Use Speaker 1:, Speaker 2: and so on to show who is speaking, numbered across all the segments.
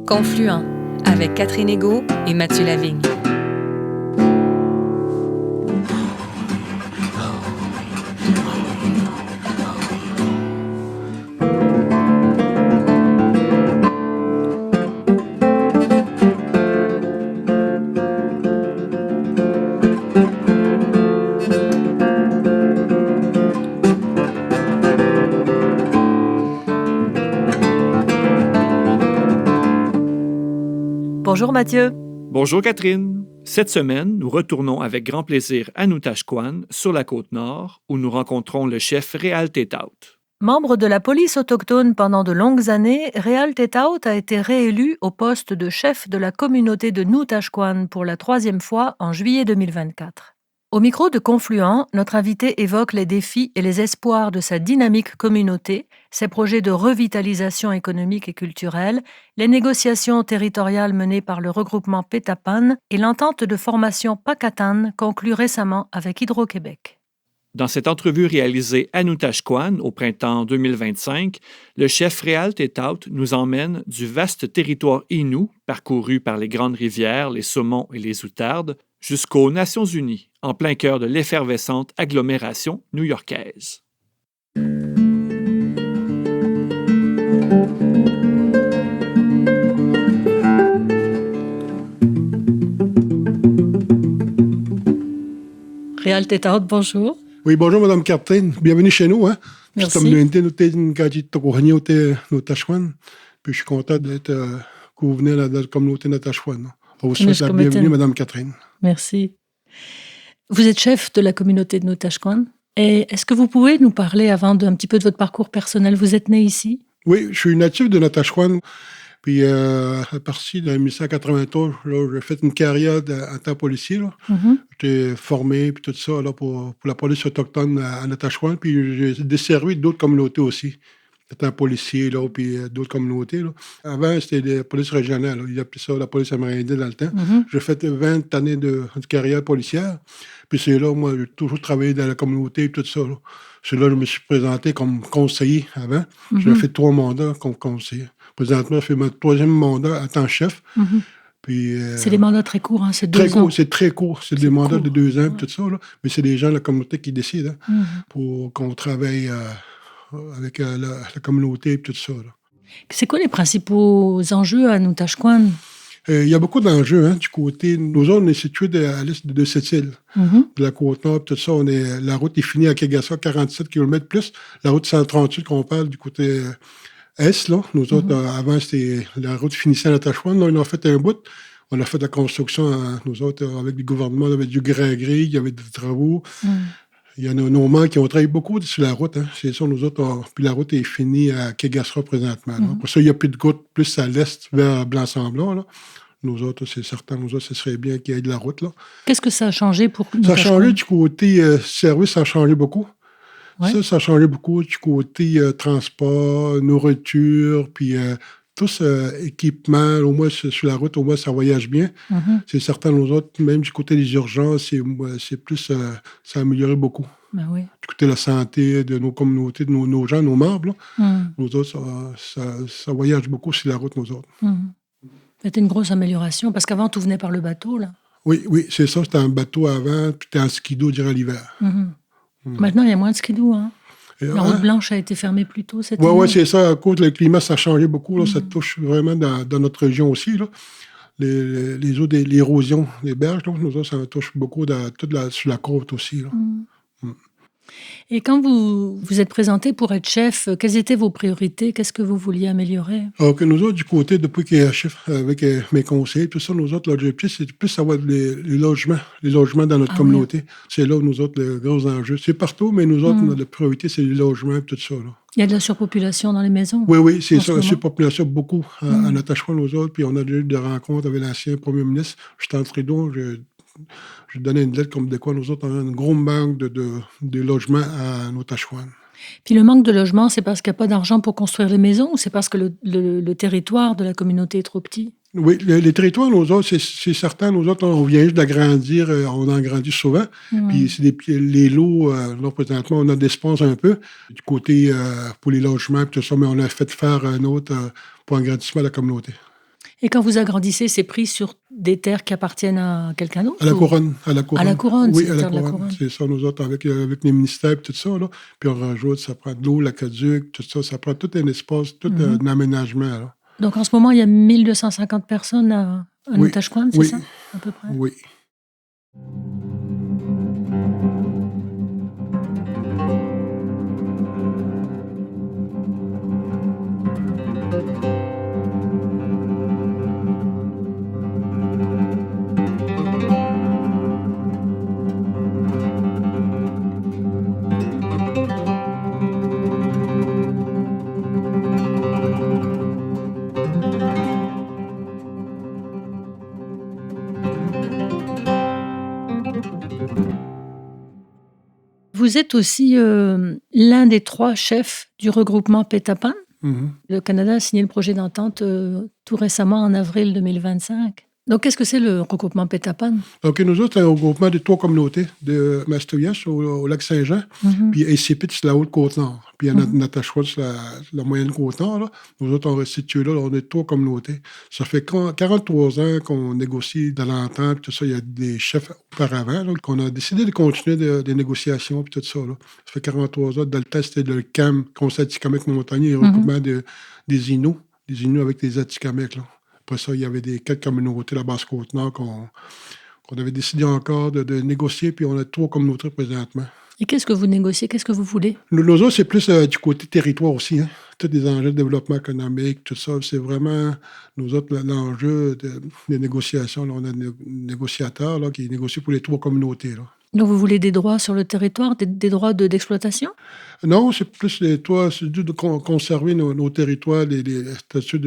Speaker 1: Confluent avec Catherine Egault et Mathieu Lavigne.
Speaker 2: Bonjour Mathieu.
Speaker 3: Bonjour Catherine. Cette semaine, nous retournons avec grand plaisir à Nutashquan, sur la côte nord, où nous rencontrons le chef Réal Tétaut.
Speaker 2: Membre de la police autochtone pendant de longues années, Réal Tétaut a été réélu au poste de chef de la communauté de Nutashquan pour la 3e fois en juillet 2024. Au micro de Confluent, notre invité évoque les défis et les espoirs de sa dynamique communauté, ses projets de revitalisation économique et culturelle, les négociations territoriales menées par le regroupement Pétapan et l'entente de formation Pakatan conclue récemment avec Hydro-Québec.
Speaker 3: Dans cette entrevue réalisée à Nutashquan au printemps 2025, le chef Réal Tétaut nous emmène du vaste territoire Innu, parcouru par les grandes rivières, les saumons et les outardes, jusqu'aux Nations unies, en plein cœur de l'effervescente agglomération new-yorkaise.
Speaker 2: Réal Tétaut, bonjour.
Speaker 4: Oui, bonjour, Mme Catherine. Bienvenue chez nous. Hein?
Speaker 2: Merci.
Speaker 4: Puis, je suis content d'être que vous venez de la communauté Nutashquan. On vous souhaite la bienvenue, Mme Catherine.
Speaker 2: Merci. Vous êtes chef de la communauté de Nutashquan. Et est-ce que vous pouvez nous parler avant un petit peu de votre parcours personnel? Vous êtes né ici?
Speaker 4: Oui, je suis natif de Nutashquan. Puis, à partir de 1993, là, j'ai fait une carrière en tant que policier. Là.
Speaker 2: Mm-hmm.
Speaker 4: J'étais formé, puis tout ça, là, pour la police autochtone à Nutashquan. Puis, j'ai desservi d'autres communautés aussi. J'étais un policier, là, puis d'autres communautés. Là. Avant, c'était la police régionale. Là. Ils appelaient ça la police amérindienne dans le temps.
Speaker 2: Mm-hmm.
Speaker 4: J'ai fait 20 années de carrière policière. Puis, c'est là, moi, j'ai toujours travaillé dans la communauté et tout ça. Là. C'est là que je me suis présenté comme conseiller avant. Mm-hmm. J'ai fait 3 mandats comme conseiller. Présentement, je fais mon 3e mandat en tant que chef.
Speaker 2: Mm-hmm.
Speaker 4: Puis,
Speaker 2: c'est des mandats très courts, hein? C'est 2
Speaker 4: très
Speaker 2: ans.
Speaker 4: Court, c'est très court. C'est des mandats
Speaker 2: court.
Speaker 4: de 2 ans,
Speaker 2: Ouais.
Speaker 4: tout ça. Là. Mais c'est des gens de la communauté qui décident hein,
Speaker 2: Mm-hmm.
Speaker 4: pour qu'on travaille avec la communauté et tout ça. Là.
Speaker 2: C'est quoi les principaux enjeux à Nutashquan?
Speaker 4: Il y a beaucoup d'enjeux hein, du côté. Nous autres, on est situés à l'est de cette île.
Speaker 2: Mm-hmm.
Speaker 4: De la côte nord, tout ça. La route est finie à Kegassa, 47 km plus. La route 138 qu'on parle du côté est, là. Nous autres, avant, c'était la route finissait à Nutashquan. Là, on a fait un bout. On a fait de la construction, nous autres, avec le gouvernement, avec du gré-gris, il y avait des travaux. Il y en a nos membres qui ont travaillé beaucoup sur la route. Hein. C'est ça, nous autres, puis la route est finie à Kegassa présentement. Pour ça, il n'y a plus de route plus à l'est vers Blanc-Semblant. Là. Nous autres, c'est certain, nous autres, ce serait bien qu'il y ait de la route. Là.
Speaker 2: Qu'est-ce que ça a changé pour
Speaker 4: Nutashquan? Ça a changé du côté service, ça a changé beaucoup.
Speaker 2: Ouais.
Speaker 4: Ça a changé beaucoup du côté transport, nourriture, puis tout équipement, au moins sur la route, au moins ça voyage bien.
Speaker 2: Mm-hmm. C'est
Speaker 4: certain, nous autres, même du côté des urgences, c'est plus, ça a amélioré beaucoup.
Speaker 2: Ben oui.
Speaker 4: Du côté de la santé, de nos communautés, de nos gens, nos membres, là, nous autres, ça voyage beaucoup sur la route, nous autres.
Speaker 2: C'était une grosse amélioration, parce qu'avant, tout venait par le bateau, là.
Speaker 4: Oui, c'est ça, c'était un bateau avant, puis c'était en skidoo durant l'hiver.
Speaker 2: Maintenant, il y a moins de skidoo, hein. La route blanche a été fermée plus tôt cette année.
Speaker 4: Oui, c'est ça. À cause du climat, ça a changé beaucoup. Là, ça touche vraiment dans notre région aussi. Là. Les eaux, l'érosion des berges, là, nous autres, ça touche beaucoup sur la côte aussi. Là.
Speaker 2: Et quand vous êtes présenté pour être chef, quelles étaient vos priorités? Qu'est-ce que vous vouliez améliorer?
Speaker 4: Alors que nous autres, du côté, depuis qu'il y a chef avec mes conseillers, tout ça, nous autres, l'objectif, c'est plus savoir les logements dans notre communauté. Oui. C'est là où nous autres, les gros enjeux. C'est partout, mais nous autres, notre priorité, c'est les logements et tout ça. Là.
Speaker 2: Il y a de la surpopulation dans les maisons?
Speaker 4: Oui, c'est ça, la surpopulation, beaucoup. En Nutashquan, nous autres, puis on a déjà eu des rencontres avec l'ancien premier ministre, Justin Trudeau. Je donnais une lettre comme de quoi nous autres, on a un gros manque de logements à Nutashquan.
Speaker 2: Puis le manque de logement, c'est parce qu'il n'y a pas d'argent pour construire les maisons ou c'est parce que le territoire de la communauté est trop petit?
Speaker 4: Oui, les territoires, nous autres, c'est certain, nous autres, on vient juste d'agrandir, on en grandit souvent. Puis les lots, là, présentement, on a d'espace un peu du côté pour les logements et tout ça, mais on a fait faire un autre pour l'agrandissement de la communauté.
Speaker 2: Et quand vous agrandissez, c'est pris sur des terres qui appartiennent à quelqu'un d'autre?
Speaker 4: À la couronne. À la couronne.
Speaker 2: À la couronne,
Speaker 4: oui,
Speaker 2: c'est
Speaker 4: à
Speaker 2: les
Speaker 4: la
Speaker 2: terres de la
Speaker 4: couronne.
Speaker 2: couronne.
Speaker 4: C'est ça, nous autres, avec les ministères et tout ça, là. Puis on rajoute, ça prend de l'eau, l'aqueduc, tout ça. Ça prend tout un espace, tout un aménagement, là.
Speaker 2: Donc en ce moment, il y a 1250 personnes à
Speaker 4: Oui.
Speaker 2: Noutashquan, c'est
Speaker 4: Oui.
Speaker 2: ça, à peu près?
Speaker 4: Oui.
Speaker 2: Vous êtes aussi l'un des 3 chefs du regroupement Pétapan.
Speaker 4: Mhm.
Speaker 2: Le Canada a signé le projet d'entente tout récemment, en avril 2025. Donc, qu'est-ce que c'est le regroupement Pétapan?
Speaker 4: Donc, nous autres, c'est un regroupement de 3 communautés, de Mastoyache au lac Saint-Jean, puis Essépit, c'est la Haute-Côte-Nord, puis Natashquan, c'est la Moyenne-Côte-Nord, là. Nous autres, on reste situés là, on est 3 communautés. Ça fait 43 ans qu'on négocie de l'entente, puis tout ça. Il y a des chefs auparavant, là, qu'on a décidé de continuer des négociations, puis tout ça, là. Ça fait 43 ans. Dans le temps, c'était le CAM, Conseil Atikamekw Montagnais, et regroupement des Inuits avec des Atikamekw, là. Après ça, il y avait des 4 communautés, la Basse-Côte-Nord, qu'on avait décidé encore de négocier, puis on a 3 communautés présentement.
Speaker 2: Et qu'est-ce que vous négociez? Qu'est-ce que vous voulez?
Speaker 4: Nous autres, c'est plus du côté territoire aussi, hein. Tous les enjeux de développement économique, tout ça, c'est vraiment, nous autres, l'enjeu des négociations. Là, on a un négociateur là, qui négocie pour les 3 communautés, là.
Speaker 2: Donc, vous voulez des droits sur le territoire, des droits d'exploitation?
Speaker 4: Non, c'est plus c'est de conserver nos territoires, les statuts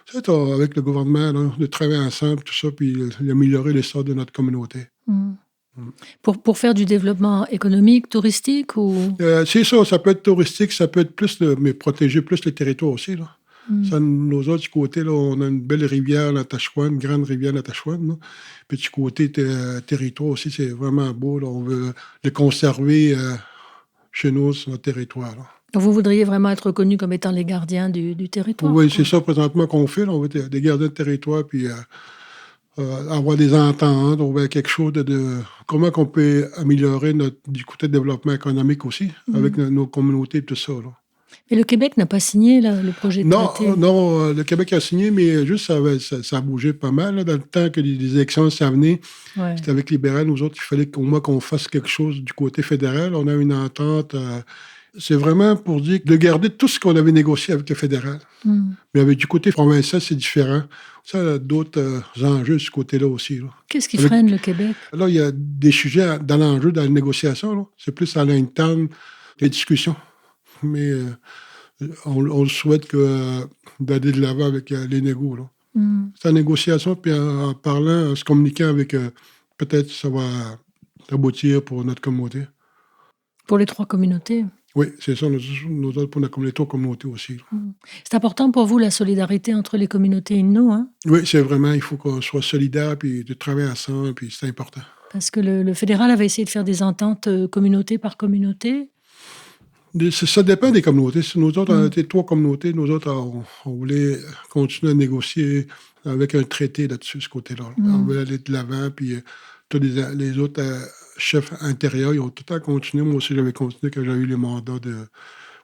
Speaker 4: c'est avec le gouvernement, là, de travailler ensemble, tout ça, puis améliorer l'essor de notre communauté.
Speaker 2: Pour faire du développement économique, touristique ou...
Speaker 4: C'est ça peut être touristique, ça peut être plus, mais protéger plus les territoires aussi, là. Ça, nous autres, du côté, là, on a une belle rivière, Natashquan, une grande rivière, Natashquan, là. Puis du côté territoire aussi, c'est vraiment beau, là. On veut le conserver chez nous, sur notre territoire, là.
Speaker 2: Vous voudriez vraiment être reconnu comme étant les gardiens du territoire?
Speaker 4: Oui, c'est ça présentement qu'on fait, là. On veut être des gardiens de territoire, puis avoir des ententes, on veut quelque chose de comment qu'on peut améliorer du côté de développement économique aussi, avec nos communautés et tout ça, là.
Speaker 2: Et le Québec n'a pas signé là, le projet de traité?
Speaker 4: Non, le Québec a signé, mais juste ça a bougé pas mal, là, dans le temps que les élections s'en venaient.
Speaker 2: Ouais.
Speaker 4: C'était avec les libéraux, nous autres, il fallait qu'au moins qu'on fasse quelque chose du côté fédéral. On a une entente. C'est vraiment pour dire de garder tout ce qu'on avait négocié avec le fédéral. Mais avec du côté provincial, c'est différent. Ça a d'autres enjeux de ce côté-là aussi, là.
Speaker 2: Qu'est-ce qui freine le Québec?
Speaker 4: Là, il y a des sujets dans l'enjeu, dans la négociation, là. C'est plus à l'interne, les discussions. Mais on souhaite d'aller de l'avant avec les négos, là. C'est la négociation, puis en parlant, en se communiquant avec... peut-être ça va aboutir pour notre communauté.
Speaker 2: Pour les 3 communautés?
Speaker 4: Oui, c'est ça, nous autres, pour les 3 communautés aussi, là.
Speaker 2: C'est important pour vous, la solidarité entre les communautés Innu, hein?
Speaker 4: Oui, c'est vraiment, il faut qu'on soit solidaires, puis de travailler ensemble, puis c'est important.
Speaker 2: Parce que le fédéral avait essayé de faire des ententes communauté par communauté.
Speaker 4: Ça dépend des communautés. Si nous autres, on était 3 communautés, nous autres, on voulait continuer à négocier avec un traité là-dessus, ce côté-là. On voulait aller de l'avant, puis tous les autres chefs intérieurs, ils ont tout le temps continué. Moi aussi, j'avais continué quand j'avais eu les mandats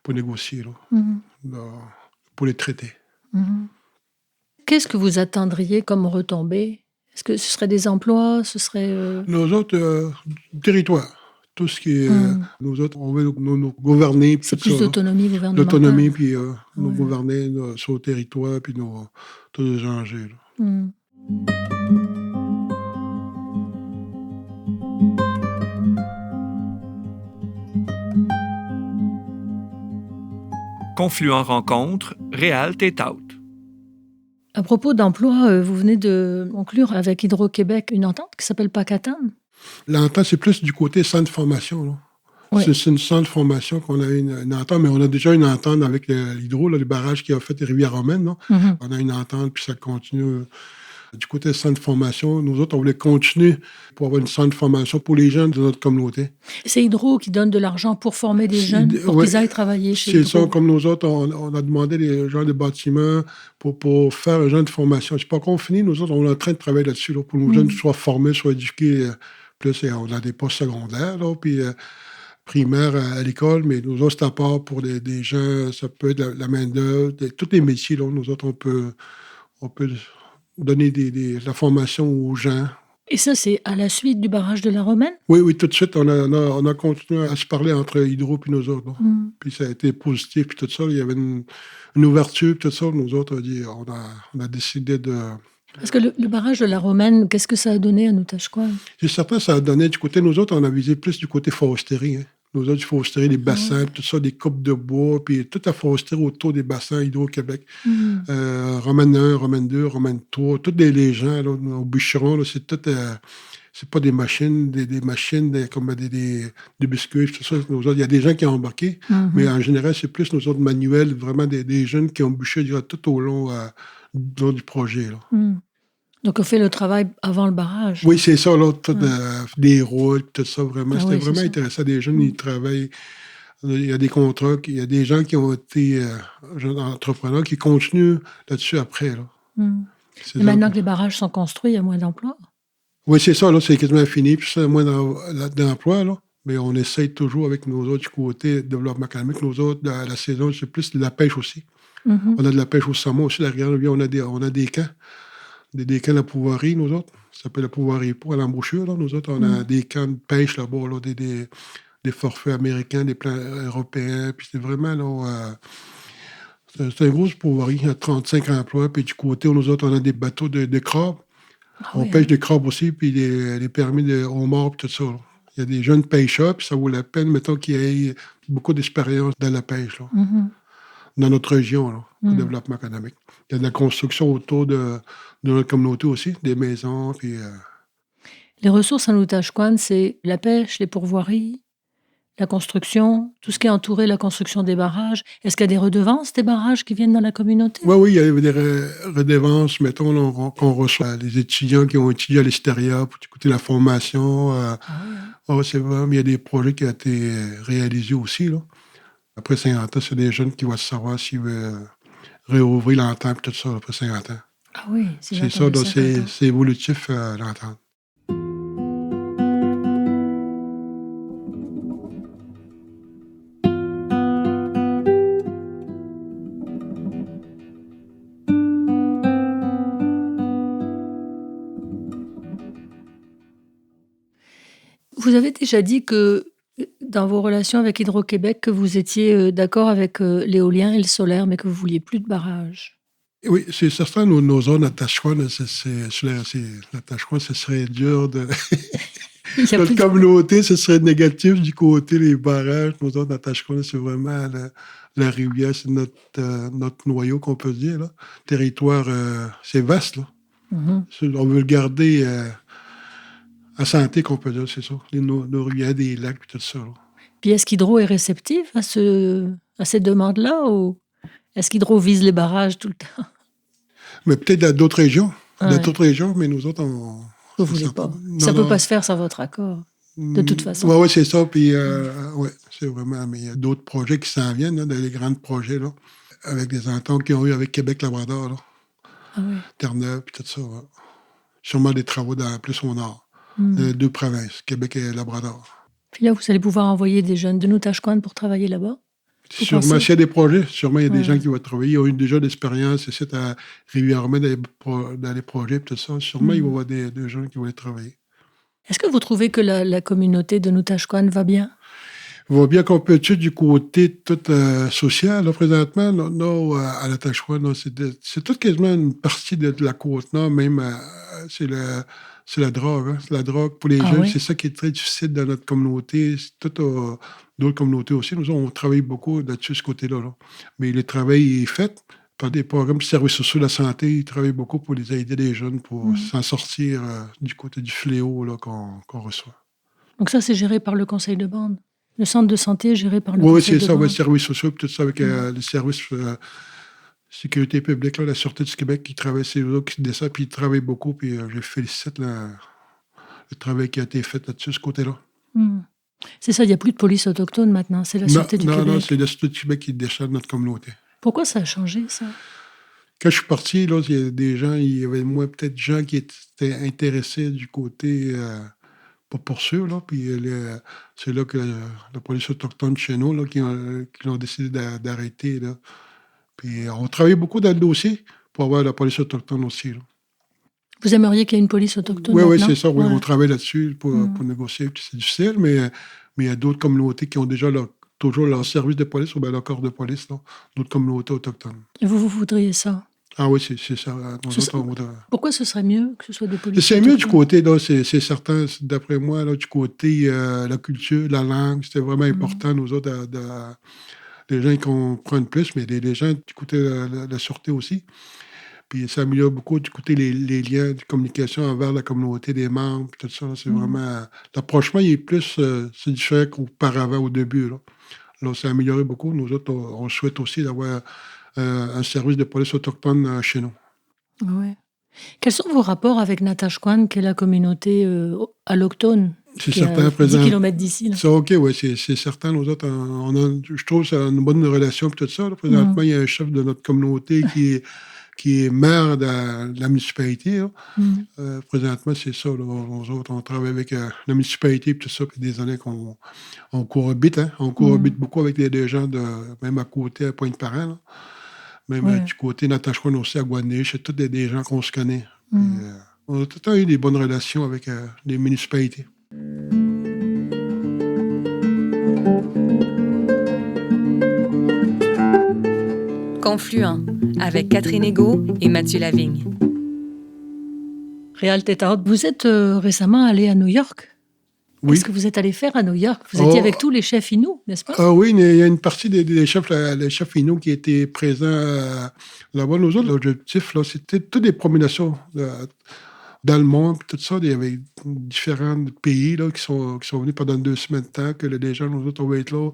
Speaker 4: pour négocier, là, pour les traités.
Speaker 2: Qu'est-ce que vous attendriez comme retombée? Est-ce que ce serait des emplois? Ce serait...
Speaker 4: Nous autres, territoire. Tout ce qui est... nous autres, on veut nous gouverner.
Speaker 2: C'est plus d'autonomie gouvernementale.
Speaker 4: D'autonomie, puis nous gouverner sur le territoire, puis tous les enjeux, là.
Speaker 3: Confluent Rencontre, Réal Tétaut.
Speaker 2: À propos d'emploi, vous venez de conclure avec Hydro-Québec une entente qui s'appelle Pacatan.
Speaker 4: L'entente, c'est plus du côté centre de formation, là.
Speaker 2: Oui.
Speaker 4: C'est une centre de formation qu'on a une entente, mais on a déjà une entente avec l'Hydro, là, les barrages qui a fait les Rivières-Romaines, là. On a une entente, puis ça continue Du côté centre de formation, nous autres, on voulait continuer pour avoir une centre de formation pour les jeunes de notre communauté.
Speaker 2: C'est Hydro qui donne de l'argent pour former des jeunes, pour
Speaker 4: Ouais,
Speaker 2: qu'ils aillent travailler chez
Speaker 4: c'est
Speaker 2: Hydro.
Speaker 4: ça, comme nous autres, on a demandé les gens de bâtiments pour faire un genre de formation. C'est pas encore fini, nous autres, on est en train de travailler là-dessus, là, pour que nos jeunes soient formés, soient éduqués. Plus, on a des postes secondaires, là, puis primaires à l'école, mais nous autres, c'est à part pour des gens, ça peut être la main-d'œuvre, tous les métiers, là, nous autres, on peut donner la formation aux gens.
Speaker 2: Et ça, c'est à la suite du barrage de la Romaine?
Speaker 4: Oui, tout de suite, on a continué à se parler entre Hydro et nous autres. Là. Puis ça a été positif, puis tout ça. Il y avait une ouverture, puis tout ça. Nous autres, on a décidé de...
Speaker 2: Parce que le barrage de la Romaine, qu'est-ce que ça a donné à Noutashquan?
Speaker 4: C'est certain, ça a donné du côté... Nous autres, on a visé plus du côté foresterie. Hein. Nous autres, du foresterie, les bassins, tout ça, des coupes de bois, puis toute la foresterie autour des bassins Hydro-Québec. Romaine 1, Romaine 2, Romaine 3, tous les gens, là, nos bûcherons, là, c'est tout... c'est pas des machines, des machines comme des biscuits, tout ça. Nous autres, il y a des gens qui ont embarqué, mais en général, c'est plus nos autres manuels, vraiment des jeunes qui ont bûché tout au long du projet. Là.
Speaker 2: Donc, on fait le travail avant le barrage.
Speaker 4: Oui, c'est ça, là, tout, des routes, tout ça, vraiment. C'était vraiment intéressant. Des jeunes, ils travaillent. Il y a des contrats, il y a des gens qui ont été jeunes entrepreneurs qui continuent là-dessus après. Là.
Speaker 2: Et maintenant que les barrages sont construits, il y a moins d'emplois.
Speaker 4: Oui, c'est ça, là, c'est quasiment fini, puis ça, moins d'emplois, là. Mais on essaye toujours avec nos autres du côté développement économique. Nos autres, la saison, c'est plus de la pêche aussi. On a de la pêche au saumon aussi. La Rivière, on a des camps. Des camps de la pouvoirie, nous autres. Ça s'appelle la pouvoirie pour à l'embouchure, là. Nous autres, on a des camps de pêche là-bas, là, des forfaits américains, des plans européens. Puis c'est vraiment, là, c'est un gros pouvoirie. Il y a 35 emplois. Puis du côté, nous autres, on a des bateaux de crabes. On pêche des crabes aussi, puis les permis de homard, puis tout ça. Là. Il y a des jeunes pêcheurs, puis ça vaut la peine, mettons, qu'ils aient beaucoup d'expérience dans la pêche, là. Dans notre région, là, le développement économique. Il y a de la construction autour de notre communauté aussi, des maisons, puis...
Speaker 2: Les ressources à Noutashquan, c'est la pêche, les pourvoiries, la construction, tout ce qui a entouré la construction des barrages. Est-ce qu'il y a des redevances des barrages qui viennent dans la communauté?
Speaker 4: Oui, il y a des redevances, mettons, là, qu'on reçoit les étudiants qui ont étudié à l'extérieur pour écouter la formation. C'est vrai, mais il y a des projets qui ont été réalisés aussi. Là. Après 50 ans, c'est des jeunes qui vont savoir s'ils veulent réouvrir l'entente et tout ça après 50 ans.
Speaker 2: Ah oui,
Speaker 4: c'est ça, donc c'est évolutif, l'entente.
Speaker 2: Vous avez déjà dit que dans vos relations avec Hydro-Québec, que vous étiez d'accord avec l'éolien et le solaire, mais que vous ne vouliez plus de barrage.
Speaker 4: Oui, c'est certain, nos zones à Tashquan, ce serait dur de... Notre communauté, ce serait négatif du côté des barrages. Nos zones à Tashquan, c'est vraiment la rivière, c'est notre noyau, qu'on peut dire. Là. Territoire, c'est vaste. Là. On veut le garder... à santé, qu'on peut dire, c'est ça. Nos rivières, des lacs, puis tout ça. Là.
Speaker 2: Puis est-ce qu'Hydro est réceptif à ces demandes-là, ou est-ce qu'Hydro vise les barrages tout le temps?
Speaker 4: Mais peut-être dans d'autres régions. Dans d'autres régions, mais nous autres, on...
Speaker 2: Vous ne voulez pas. Ça ne peut pas se faire sans votre accord, de toute façon.
Speaker 4: Oui, c'est ça. Puis, c'est vraiment... Mais il y a d'autres projets qui s'en viennent, là, dans les grands projets, là, avec des ententes qu'ils ont eu avec Québec-Labrador, là. Terre-Neuve, puis tout ça. Ouais. Sûrement des travaux plus au nord. Deux provinces, Québec et Labrador.
Speaker 2: Puis là, vous allez pouvoir envoyer des jeunes de Noutashquan pour travailler là-bas?
Speaker 4: Sûrement, s'il y a des projets, sûrement il y a des gens qui vont travailler. Ils ont eu déjà d'expérience ici à Rivière-Romaine dans les projets et tout ça. Sûrement, il va y avoir des gens qui vont aller travailler.
Speaker 2: Est-ce que vous trouvez que la communauté de Noutashquan va bien?
Speaker 4: Va bien qu'on peut être du côté tout social, là, présentement. Non, à la Tashquan, c'est tout quasiment une partie de la Côte-Nord, même c'est la drogue. Hein. C'est la drogue pour les jeunes. Oui? C'est ça qui est très difficile dans notre communauté. C'est tout d'autres communautés aussi. Nous, on travaille beaucoup là-dessus, ce côté-là. Là. Mais le travail est fait par des programmes de services sociaux de la santé. Ils travaillent beaucoup pour les aider les jeunes pour s'en sortir du côté du fléau là, qu'on reçoit.
Speaker 2: Donc ça, c'est géré par le conseil de bande? Le centre de santé est géré par le conseil de bande?
Speaker 4: Oui, c'est ça, les services sociaux, tout ça, avec les services sécurité publique, là, la Sûreté du Québec, qui travaille, c'est eux qui descendent, puis ils travaillent beaucoup, puis je félicite le travail qui a été fait là-dessus, ce côté-là.
Speaker 2: C'est ça, il n'y a plus de police autochtone maintenant, c'est la Sûreté du Québec.
Speaker 4: Non, c'est la Sûreté du Québec qui décharge notre communauté.
Speaker 2: Pourquoi ça a changé, ça?
Speaker 4: Quand je suis parti, là, il y a des gens, il y avait moins peut-être des gens qui étaient intéressés du côté pour poursuivre, là, puis c'est là que la police autochtone chez nous, là, qui l'ont décidé d'arrêter, là. Puis on travaille beaucoup dans le dossier pour avoir la police autochtone aussi, là.
Speaker 2: Vous aimeriez qu'il y ait une police autochtone
Speaker 4: Oui,
Speaker 2: maintenant?
Speaker 4: c'est ça. Oui,
Speaker 2: Ouais.
Speaker 4: on travaille là-dessus pour négocier. Puis c'est difficile, mais il y a d'autres communautés qui ont déjà toujours leur service de police ou bien leur corps de police, là, d'autres communautés autochtones.
Speaker 2: Et vous voudriez ça?
Speaker 4: Ah oui, c'est ça.
Speaker 2: Pourquoi ce serait mieux que ce soit des policiers
Speaker 4: C'est mieux du
Speaker 2: autochtones?
Speaker 4: côté, là, c'est certain, d'après moi, là, du côté la culture, la langue, c'était vraiment important, nous autres, les gens qui comprennent plus, mais les gens du côté de la sûreté aussi. Puis ça améliore beaucoup du côté les liens de communication envers la communauté des membres, puis tout ça. Là, c'est vraiment... L'approchement, il est plus... c'est différent qu'auparavant, au début. Là, ça a amélioré beaucoup. Nous autres, on souhaite aussi d'avoir un service de police autochtone chez nous.
Speaker 2: Ouais. Quels sont vos rapports avec Natashquan, qui est la communauté alloctone?
Speaker 4: C'est
Speaker 2: qui est
Speaker 4: certain,
Speaker 2: à
Speaker 4: présent.
Speaker 2: 10 km d'ici. Là.
Speaker 4: C'est OK, oui, c'est certain. Nous autres, je trouve que c'est une bonne relation, puis tout ça. Là. Présentement, il y a un chef de notre communauté qui est maire de la municipalité. Là. Présentement, c'est ça. Là. Nous autres, on travaille avec la municipalité et tout ça, puis des années qu'on cohabite. Hein. On cohabite beaucoup avec des gens, même à côté, à Pointe-Parent. Là. Même du côté Natashquan aussi, à Gouanesh, c'est tous des gens qu'on se connaît. Puis, on a tout le temps eu des bonnes relations avec les municipalités.
Speaker 1: Confluent avec Catherine Egault et Mathieu Lavigne.
Speaker 2: Réal Tétaot, vous êtes récemment allé à New York.
Speaker 4: Oui.
Speaker 2: Qu'est-ce que vous êtes allé faire à New York? Vous étiez avec tous les chefs Inuits, n'est-ce pas?
Speaker 4: Ah oui, il y a une partie des chefs, les chefs Inuits qui étaient présents là-bas. Nous autres, l'objectif, là, c'était toutes des promenations dans le monde, tout ça. Il y avait différents pays là, qui sont venus pendant 2 semaines de temps, que les gens, nous autres, on va être là.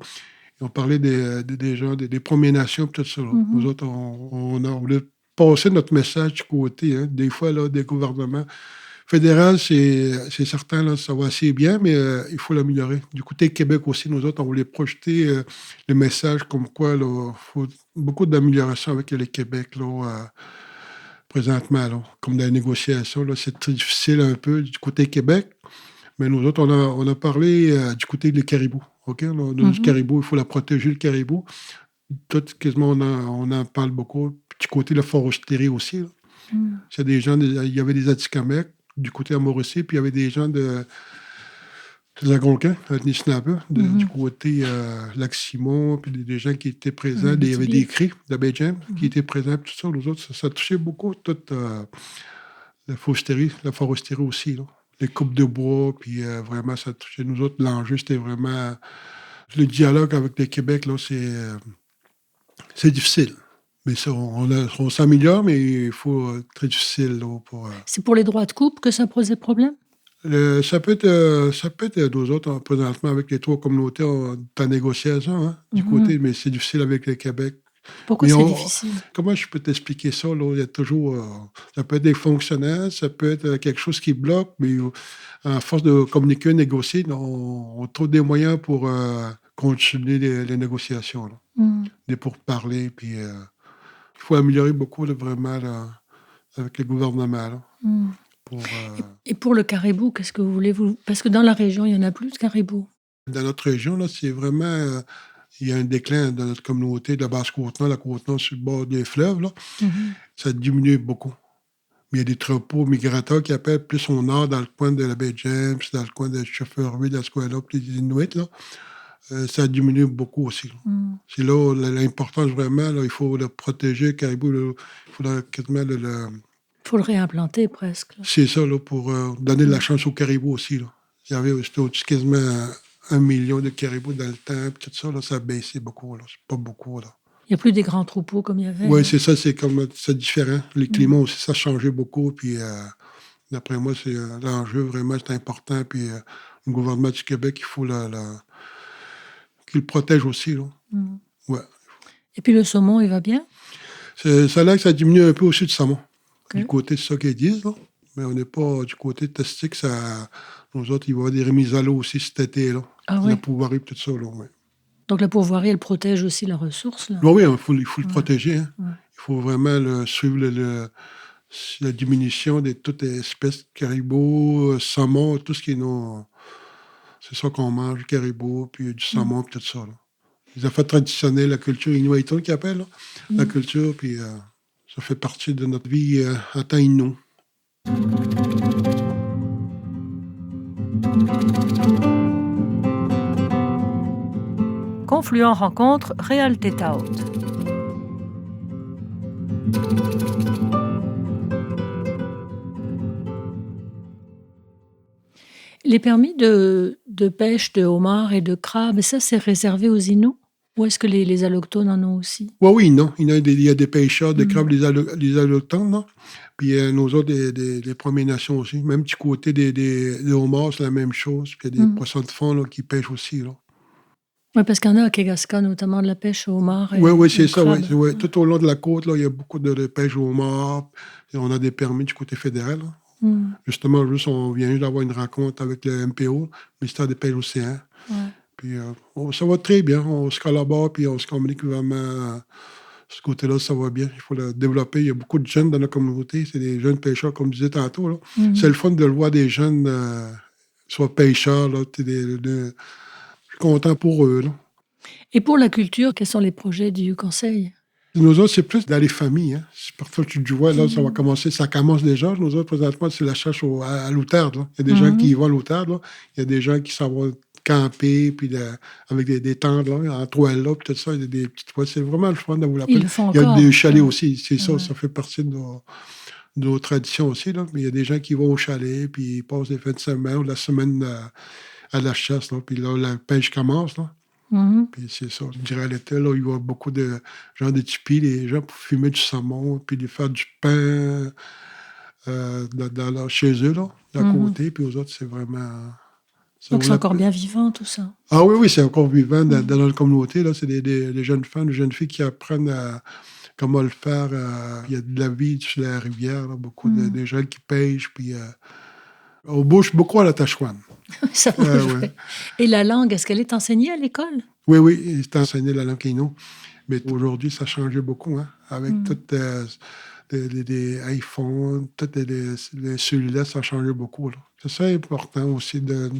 Speaker 4: On parlait des gens, des Premières Nations, tout ça. Là. Nous autres, on voulait passer notre message du côté, hein, des fois, là, des gouvernements. Fédéral, c'est certain, là, ça va assez bien, mais il faut l'améliorer. Du côté Québec aussi, nous autres, on voulait projeter le message comme quoi il faut beaucoup d'amélioration avec le Québec là, présentement. Là. Comme dans les négociations, là, c'est très difficile un peu du côté Québec. Mais nous autres, on a parlé du côté des caribous. Okay? Du caribou, il faut la protéger, le caribou. Tout, quasiment, on en parle beaucoup. Du côté de la foresterie aussi. Là. C'est des gens, il y avait des Atikamekw du côté à Mauricie, puis il y avait des gens de l'Algonquin, du côté Lac-Simon, puis des gens qui étaient présents. Il y avait des cris de Bay James qui étaient présents, puis tout ça. Nous autres, ça touchait beaucoup toute la foresterie aussi. Là. Les coupes de bois, puis vraiment, ça touchait nous autres. L'enjeu, c'était vraiment... Le dialogue avec le Québec, là, c'est difficile. Mais ça, on s'améliore, mais il faut très difficile. Là,
Speaker 2: C'est pour les droits de couple que ça posait problème?
Speaker 4: Ça peut être nous autres, présentement, avec les 3 communautés, en négociation, hein, du côté, mais c'est difficile avec le Québec.
Speaker 2: Pourquoi c'est difficile?
Speaker 4: Comment je peux t'expliquer ça? Là? Il y a toujours... ça peut être des fonctionnaires, ça peut être quelque chose qui bloque, mais à force de communiquer, négocier, on trouve des moyens pour continuer les négociations. Là. Des pourparlers, puis il faut améliorer beaucoup, là, vraiment, là, avec le gouvernement. Là,
Speaker 2: Et pour le caribou, qu'est-ce que vous voulez? Parce que dans la région, il y en a plus de caribous.
Speaker 4: Dans notre région, là, c'est vraiment... il y a un déclin dans notre communauté de la Basse-Côte-Nord, la Côte-Nord sur le bord des fleuves. Là. Ça diminue beaucoup. Mais il y a des troupeaux migrateurs qui appellent plus au nord, dans le coin de la baie James, dans le coin de Shefferville, dans ce coin-là, puis les Inuits. Là. Ça diminue beaucoup aussi. Là. C'est là l'importance vraiment. Là, il faut le protéger, le caribou. Là, il faut quasiment
Speaker 2: Il faut le réimplanter presque. Là.
Speaker 4: C'est ça, là, pour donner de la chance aux caribous aussi. Là. C'était quasiment 1 million de caribous dans le temps, puis tout ça, là, ça a baissé beaucoup. Là. C'est pas beaucoup. Là.
Speaker 2: Il n'y a plus des grands troupeaux comme il y avait.
Speaker 4: Oui, c'est ça, c'est différent. Le climat aussi, ça a changé beaucoup. Puis, d'après moi, c'est l'enjeu vraiment, c'est important. Puis, le gouvernement du Québec, il faut qu'il le protège aussi. Là. Ouais.
Speaker 2: Et puis, le saumon, il va bien?
Speaker 4: Ça a l'air que ça diminue un peu aussi du saumon.
Speaker 2: OK.
Speaker 4: Du côté de ça qu'ils disent, là. Mais on n'est pas du côté testique. Nous autres, il va y avoir des remises à l'eau aussi cet été, là.
Speaker 2: Ah
Speaker 4: La
Speaker 2: oui.
Speaker 4: pourvoirie et tout ça, là, ouais.
Speaker 2: Donc la pourvoirie, elle protège aussi la ressource, là.
Speaker 4: Oui, il faut le
Speaker 2: Ouais.
Speaker 4: protéger. Hein.
Speaker 2: Ouais.
Speaker 4: Il faut vraiment suivre la diminution de toutes les espèces, caribou, saumon, tout ce qui est non. C'est ça qu'on mange, caribou, puis du saumon, puis tout ça. Là. Les affaires traditionnelles, la culture inuit, qu'ils appellent, là. La culture, puis ça fait partie de notre vie en temps inou.
Speaker 2: Confluent rencontre Réal Tétaot. Les permis de pêche de homards et de crabes, ça, c'est réservé aux Inuits? Ou est-ce que les allochtones en ont aussi?
Speaker 4: Oui, non. Il y a des pêcheurs de crabes, les allochtones, là. Puis nous autres, des Premières Nations aussi. Même du côté des homards, c'est la même chose. Puis il y a des poissons de fond là, qui pêchent aussi, là.
Speaker 2: Oui, parce qu'il y en a à Kegaska, notamment de la pêche au homard et
Speaker 4: Oui, c'est
Speaker 2: au
Speaker 4: ça.
Speaker 2: crabe.
Speaker 4: Oui. Tout au long de la côte, là, il y a beaucoup de pêche au homard. Et on a des permis du côté fédéral. Là. Justement, on vient juste d'avoir une rencontre avec le MPO, le ministère des Pêches océans.
Speaker 2: Ouais.
Speaker 4: Puis ça va très bien. On se collabore, puis on se communique vraiment. Ce côté-là, ça va bien. Il faut le développer. Il y a beaucoup de jeunes dans la communauté. C'est des jeunes pêcheurs, comme je disais tantôt. Là. C'est le fun de le voir des jeunes, soit pêcheurs. Là, je suis content pour eux. Là.
Speaker 2: Et pour la culture, quels sont les projets du Conseil?
Speaker 4: Nous autres, c'est plus dans les familles. Hein. Parfois, tu vois, là, ça commence déjà. Nous autres, présentement, c'est la chasse à l'outarde. Là. Il y a des gens qui y vont à l'outarde. Là. Il y a des gens qui s'en vont camper, puis avec des tentes là, en toile, là, puis tout ça. Il y a des petites toiles. C'est vraiment le fun de vous l'appeler.
Speaker 2: Ils le font
Speaker 4: il y a
Speaker 2: encore.
Speaker 4: des chalets aussi. C'est ça,
Speaker 2: Ouais.
Speaker 4: ça fait partie de nos traditions aussi. Là. Mais il y a des gens qui vont au chalet, puis ils passent des fins de semaine ou la semaine à la chasse. Là. Puis là, la pêche commence. Là. Puis c'est ça. Je dirais à l'été, là, il y a beaucoup de gens de tipis, les gens pour fumer du saumon, puis de faire du pain chez eux, là, d'à côté. Puis aux autres, c'est vraiment.
Speaker 2: Donc c'est encore bien vivant, tout ça.
Speaker 4: Ah oui, c'est encore vivant dans notre communauté. Là. C'est des jeunes femmes, des jeunes filles qui apprennent comment le faire. Il y a de la vie sur la rivière, là, beaucoup de gens qui pêchent. Puis on bouge beaucoup à la Tashwan.
Speaker 2: Ça ouais. Et la langue, est-ce qu'elle est enseignée à l'école?
Speaker 4: Oui, il est enseigné la langue Innu. Mais aujourd'hui, ça a changé beaucoup, hein, avec toutes les iPhones, tous les cellulaires, ça a changé beaucoup. Là. C'est ça important aussi de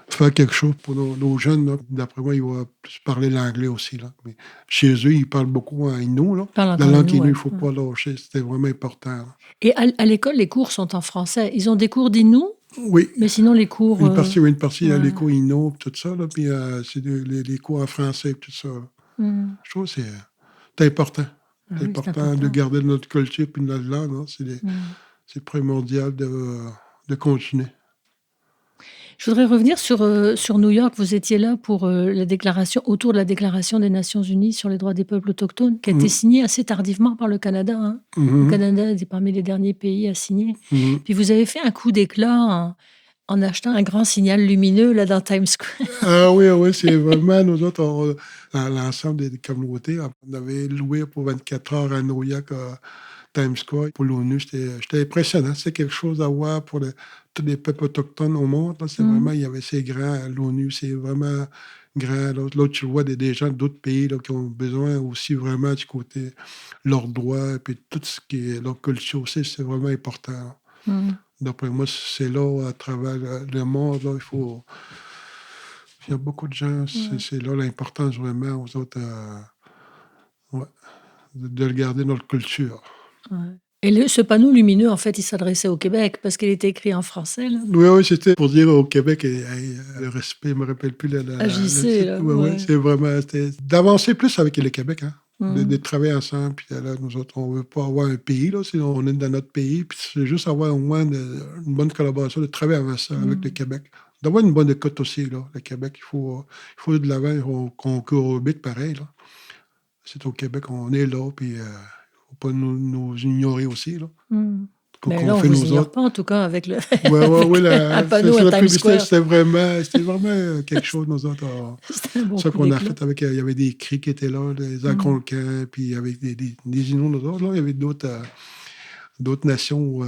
Speaker 4: faire quelque chose pour nos jeunes. Là. D'après moi, ils vont plus parler l'anglais aussi. Là. Mais chez eux, ils parlent beaucoup en Innu. Là. La langue Innu, il ne faut pas lâcher. C'était vraiment important. Là.
Speaker 2: Et à l'école, les cours sont en français. Ils ont des cours d'Innu?
Speaker 4: Oui.
Speaker 2: Mais sinon, les cours...
Speaker 4: Une partie, il y a les cours Innu, tout ça. Là, puis c'est les cours en français, tout ça. Je trouve que c'est important. C'est important de garder notre culture et notre langue. Hein. C'est primordial de continuer.
Speaker 2: Je voudrais revenir sur New York. Vous étiez là pour autour de la Déclaration des Nations Unies sur les droits des peuples autochtones, qui a été signée assez tardivement par le Canada. Hein. Le Canada est parmi les derniers pays à signer. Puis vous avez fait un coup d'éclat en achetant un grand signal lumineux là, dans Times Square.
Speaker 4: Ah oui, c'est vraiment, nous autres, dans l'ensemble des communautés, on avait loué pour 24 heures à New York, Times Square, pour l'ONU. J'étais impressionnant. C'est quelque chose à voir pour tous les peuples autochtones au monde. Là. C'est vraiment, il y avait ces grands, l'ONU, c'est vraiment grand. Là, tu vois des gens d'autres pays là, qui ont besoin aussi vraiment du côté leurs droits, et puis tout ce qui est leur culture aussi, c'est vraiment important. D'après moi, c'est là, à travers le monde, là, il y a beaucoup de gens, c'est là l'importance vraiment aux autres, de garder notre culture.
Speaker 2: Ouais. Et ce panneau lumineux, en fait, il s'adressait au Québec parce qu'il était écrit en français. Là.
Speaker 4: Oui, c'était pour dire au Québec, le respect, je ne me rappelle plus.
Speaker 2: Agissez, là.
Speaker 4: Oui, c'est vraiment d'avancer plus avec le Québec, hein, de travailler ensemble. Puis là, nous autres, on ne veut pas avoir un pays, là, sinon on est dans notre pays. Puis c'est juste avoir au moins une bonne collaboration, de travailler avec ça, avec le Québec. D'avoir une bonne écoute aussi, là, le Québec. Il faut de l'avant qu'on cohabite pareil. Là. C'est au Québec, on est là, puis il ne faut pas nous ignorer aussi. Là.
Speaker 2: Mais là, on
Speaker 4: fait
Speaker 2: vous
Speaker 4: nous
Speaker 2: ignore
Speaker 4: autres.
Speaker 2: pas, en tout cas, avec le
Speaker 4: Un
Speaker 2: panneau à
Speaker 4: la
Speaker 2: Times
Speaker 4: publicité,
Speaker 2: Square.
Speaker 4: c'était vraiment quelque chose, nous autres.
Speaker 2: C'était un bon
Speaker 4: Ça
Speaker 2: coup
Speaker 4: qu'on a
Speaker 2: d'éclat.
Speaker 4: fait avec, il y avait des cris qui étaient là, des Algonquins, puis avec des Inuits, nous autres, là. Il y avait d'autres nations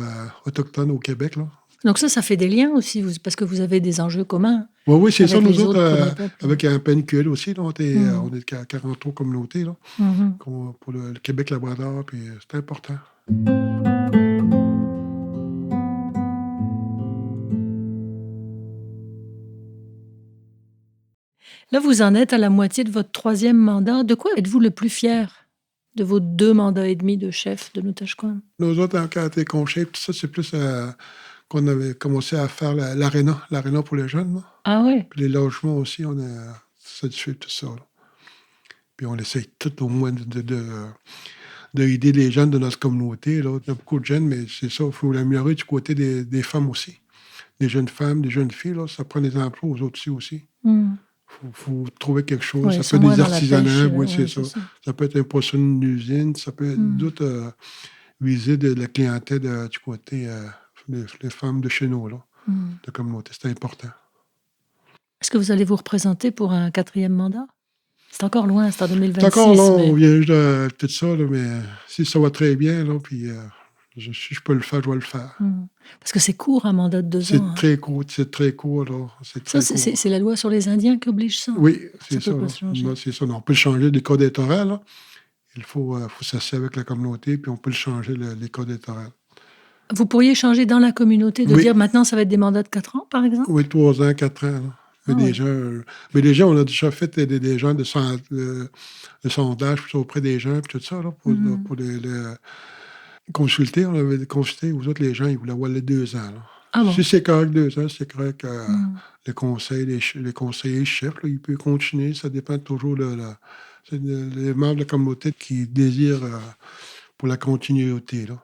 Speaker 4: autochtones au Québec, là.
Speaker 2: Donc ça fait des liens aussi, parce que vous avez des enjeux communs
Speaker 4: Oui, c'est ça,
Speaker 2: avec
Speaker 4: nous
Speaker 2: les
Speaker 4: autres,
Speaker 2: autres premiers peuples.
Speaker 4: avec un PNQL aussi, là, on est 43 communautés, là,
Speaker 2: Mhm.
Speaker 4: pour le Québec-Labrador, puis c'est important.
Speaker 2: Là, vous en êtes à la moitié de votre 3e mandat. De quoi êtes-vous le plus fier de vos 2 mandats et demi de chef de Nutashquan?
Speaker 4: Nous autres, quand on était conseillers, tout ça, c'est plus qu'on avait commencé à faire l'aréna pour les jeunes, là.
Speaker 2: Ah oui?
Speaker 4: Puis les logements aussi, on a satisfait tout ça, là. Puis on essaye tout au moins d'aider les jeunes de notre communauté, là. Il y a beaucoup de jeunes, mais c'est ça, il faut l'améliorer du côté des femmes aussi. Des jeunes femmes, des jeunes filles, là, ça prend des emplois aux autres aussi.
Speaker 2: Hmm.
Speaker 4: Faut trouver quelque chose.
Speaker 2: Ouais,
Speaker 4: ça
Speaker 2: ils
Speaker 4: peut
Speaker 2: sont
Speaker 4: être
Speaker 2: moins
Speaker 4: des
Speaker 2: dans la
Speaker 4: artisanats,
Speaker 2: pêche,
Speaker 4: oui,
Speaker 2: ouais,
Speaker 4: c'est
Speaker 2: c'est
Speaker 4: ça.
Speaker 2: ça.
Speaker 4: Ça peut être un poisson d'une usine, ça peut être d'autres viser de la clientèle du côté les femmes de chez nous, là, de communauté. C'est important.
Speaker 2: Est-ce que vous allez vous représenter pour un 4e mandat? C'est encore loin, c'est en 2026.
Speaker 4: C'est encore là,
Speaker 2: mais-
Speaker 4: on vient juste de tout ça, là, mais si ça va très bien, là, puis si je peux le faire, je vais le faire.
Speaker 2: Parce que c'est court, un mandat de 2
Speaker 4: C'est
Speaker 2: ans. hein.
Speaker 4: très court, là. C'est
Speaker 2: Ça,
Speaker 4: très court.
Speaker 2: c'est la loi sur les Indiens qui oblige ça.
Speaker 4: Oui, c'est
Speaker 2: Ça
Speaker 4: ça.
Speaker 2: peut pas
Speaker 4: Là.
Speaker 2: se changer.
Speaker 4: Non, c'est ça. Non, on peut le changer, les codes électoraux, là. Il faut s'asseoir avec la communauté, puis on peut le changer, les codes électoraux.
Speaker 2: Vous pourriez changer dans la communauté, de
Speaker 4: Oui.
Speaker 2: dire maintenant ça va être des mandats de 4 ans, par exemple?
Speaker 4: Oui, 3 ans, 4 ans. Là. Mais,
Speaker 2: Ah,
Speaker 4: mais déjà, on a déjà fait des gens de sondage auprès des gens, puis tout ça, là, pour les consulter. On avait consulté aux autres, les gens, ils voulaient avoir les 2 ans. Là.
Speaker 2: Ah bon?
Speaker 4: Si c'est correct 2 ans, c'est correct. Les conseillers chefs, là, ils peuvent continuer. Ça dépend toujours c'est les membres de la communauté qui désirent pour la continuité. Là.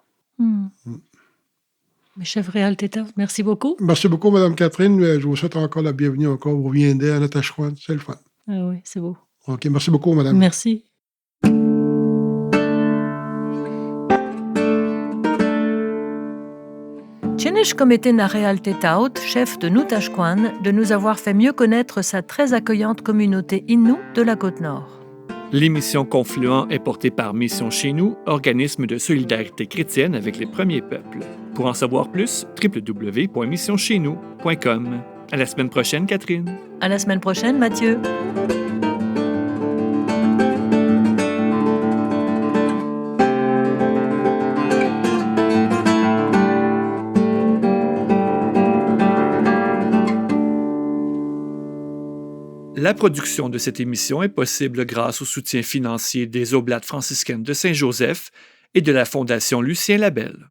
Speaker 2: Mais chef Réal Tétard, merci beaucoup.
Speaker 4: Merci beaucoup, Mme Catherine. Je vous souhaite encore la bienvenue encore. Vous reviendrez à Nutashquan. C'est le fun.
Speaker 2: Ah oui, c'est beau.
Speaker 4: OK, merci beaucoup, madame.
Speaker 2: Merci. Tchénech Kometena Réal Tétaut, chef de Nutashquan, de nous avoir fait mieux connaître sa très accueillante communauté Innu de la Côte-Nord.
Speaker 3: L'émission Confluent est portée par Mission Chez Nous, organisme de solidarité chrétienne avec les premiers peuples. Pour en savoir plus, www.missioncheznous.com. À la semaine prochaine, Catherine.
Speaker 2: À la semaine prochaine, Mathieu.
Speaker 3: La production de cette émission est possible grâce au soutien financier des Oblates franciscaines de Saint-Joseph et de la Fondation Lucien Labelle.